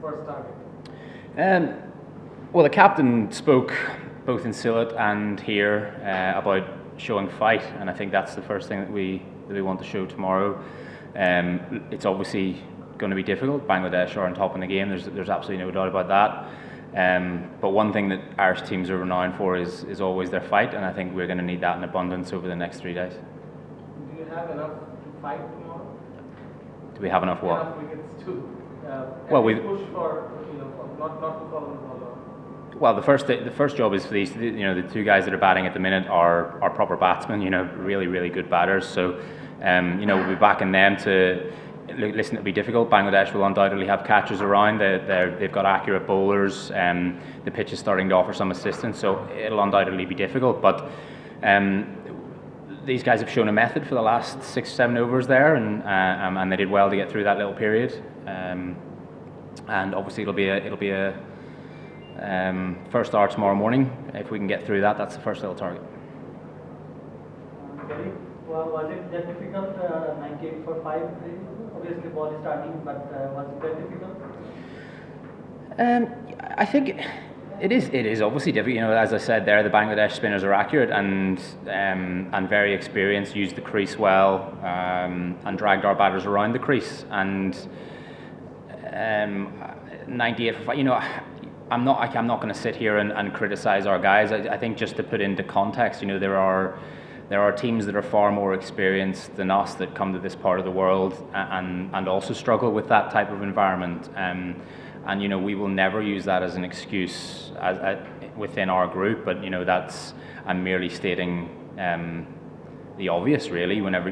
first target? Well, the captain spoke both in Sylhet and here about showing fight, and I think that's the first thing that we want to show tomorrow. It's obviously going to be difficult. Bangladesh are on top in the game. There's absolutely no doubt about that. But one thing that Irish teams are renowned for is always their fight, and I think we're going to need that in abundance over the next 3 days. Do you have enough to fight tomorrow? Do we have enough what? Enough wickets to well, we push for not to follow the ball. Well, the first job is for these. The two guys that are batting at the minute are proper batsmen. Really good batters. So, we'll be backing them to. Listen, it'll be difficult. Bangladesh will undoubtedly have catchers around. They've got accurate bowlers. The pitch is starting to offer some assistance, so it'll undoubtedly be difficult. But these guys have shown a method for the last 6-7 overs there, and they did well to get through that little period. And obviously it'll be a first hour tomorrow morning. If we can get through that, that's the first little target. Okay. Well, was it that difficult? 98 for 5. Obviously, ball is starting, but was it that difficult? I think it is obviously difficult. As I said there, the Bangladesh spinners are accurate and very experienced. Used the crease well and dragged our batters around the crease. And 98 for 5. I'm not going to sit here and criticise our guys. I think just to put into context, there are teams that are far more experienced than us that come to this part of the world and also struggle with that type of environment. And we will never use that as an excuse within our group. But I'm merely stating the obvious, really. Whenever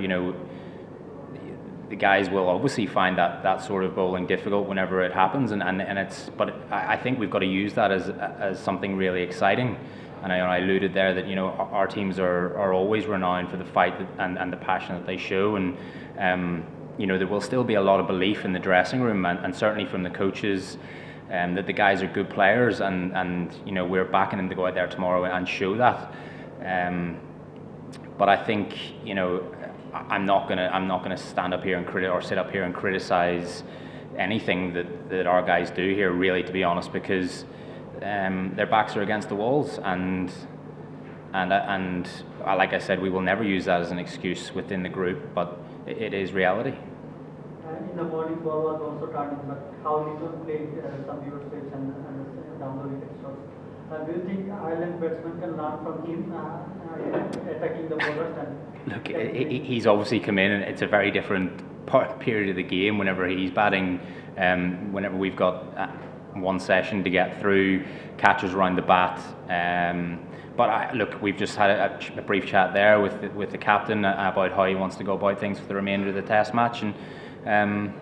the guys will obviously find that sort of bowling difficult whenever it happens, and it's. But I think we've got to use that as something really exciting. And I alluded there that our teams are always renowned for the fight and the passion that they show, and there will still be a lot of belief in the dressing room and certainly from the coaches that the guys are good players, and we're backing them to go out there tomorrow and show that. But I think I'm not gonna stand up here and sit up here and criticize anything that our guys do here, really, to be honest, because their backs are against the walls, and like I said, we will never use that as an excuse within the group, but it is reality. In the morning, ball was also turning, but how little played some viewers played and down the wicket strokes. Do you think Ireland batsmen can learn from him attacking the bowlers? Look, he's obviously come in, and it's a very different period of the game whenever he's batting. Whenever we've got one session to get through, catchers around the bat. But look, we've just had a brief chat there with the captain about how he wants to go about things for the remainder of the Test match, and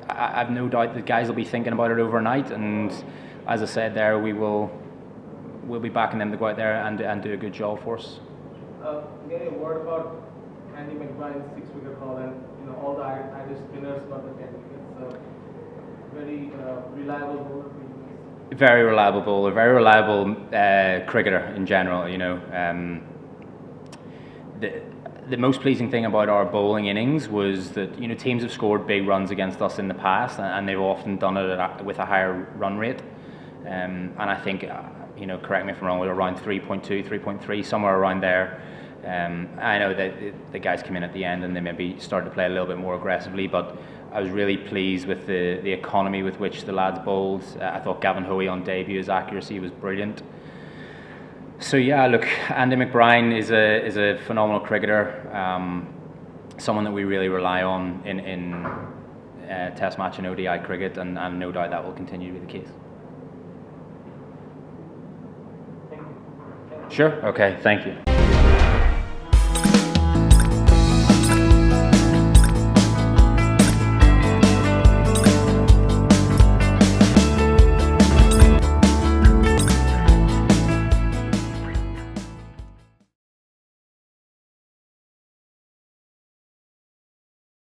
I've no doubt the guys will be thinking about it overnight. And as I said there, we'll be backing them to go out there and do a good job for us. Getting a word about Andy McBride's 6-wicket haul, and all the Irish spinners got the 10 wickets. Very reliable bowler. Very reliable bowler, very reliable cricketer in general. The most pleasing thing about our bowling innings was that teams have scored big runs against us in the past, and they've often done it with a higher run rate. And I think correct me if I'm wrong, we're around 3.2, 3.3, somewhere around there. I know that the guys came in at the end and they maybe started to play a little bit more aggressively, but I was really pleased with the economy with which the lads bowled. I thought Gavin Hoey on debut, his accuracy was brilliant. So yeah, look, Andy McBride is a phenomenal cricketer, someone that we really rely on in Test match and ODI cricket, and no doubt that will continue to be the case. Thank you. Sure. Okay. Thank you.